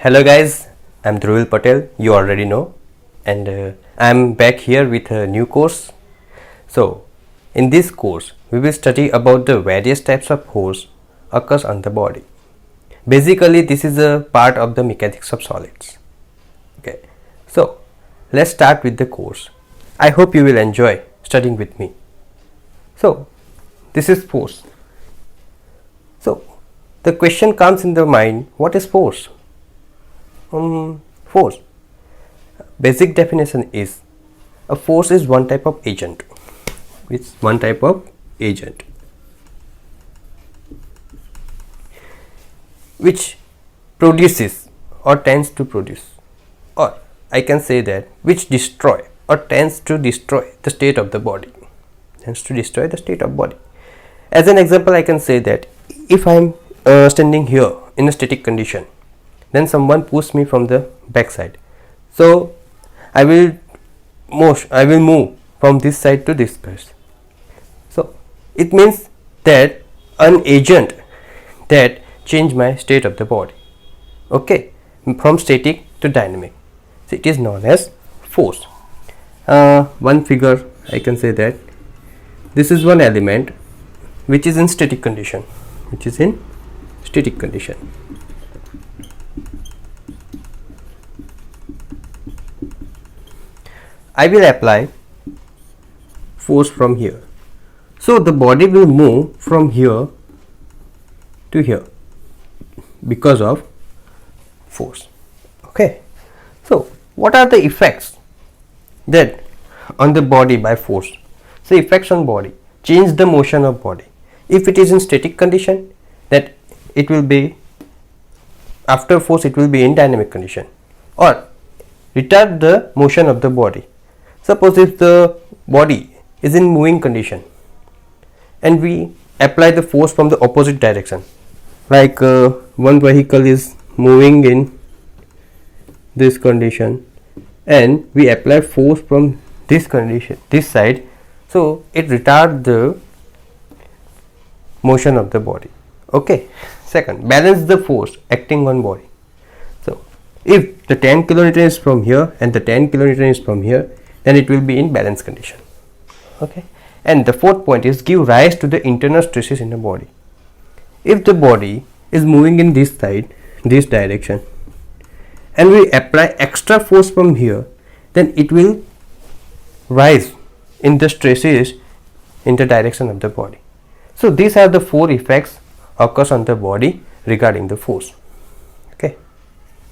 Hello guys, I'm Dhruvil Patel, you already know, and I'm back here with a new course. So, in this course, we will study about the various types of force occurs on the body. Basically, this is a part of the mechanics of solids. Okay, so let's start with the course. I hope you will enjoy studying with me. So, this is force. So, the question comes in the mind, what is force? Force. Basic definition is a force is one type of agent. It's one type of agent which produces or tends to produce, or I can say that which destroy or tends to destroy the state of the body. Tends to destroy the state of body. As an example, I can say that if I am standing here in a static condition, then someone pushes me from the back side. So I will move from this side to this place. So it means that an agent that change my state of the body, okay, from static to dynamic. So it is known as force. One figure I can say that this is one element which is in static condition, I will apply force from here. So the body will move from here to here because of force. Okay. So what are the effects that on the body by force? So effects on body: change the motion of body. If it is in static condition, that it will be after force it will be in dynamic condition, or retard the motion of the body. Suppose if the body is in moving condition and we apply the force from the opposite direction, like one vehicle is moving in this condition and we apply force from this condition, this side, so it retards the motion of the body. Okay. Second, balance the force acting on body. So if the 10 kilonewton is from here and the 10 kilonewton is from here, then it will be in balance condition. Okay. And the fourth point is give rise to the internal stresses in the body. If the body is moving in this side, this direction, and we apply extra force from here, then it will rise in the stresses in the direction of the body. So these are the four effects occurs on the body regarding the force. Okay.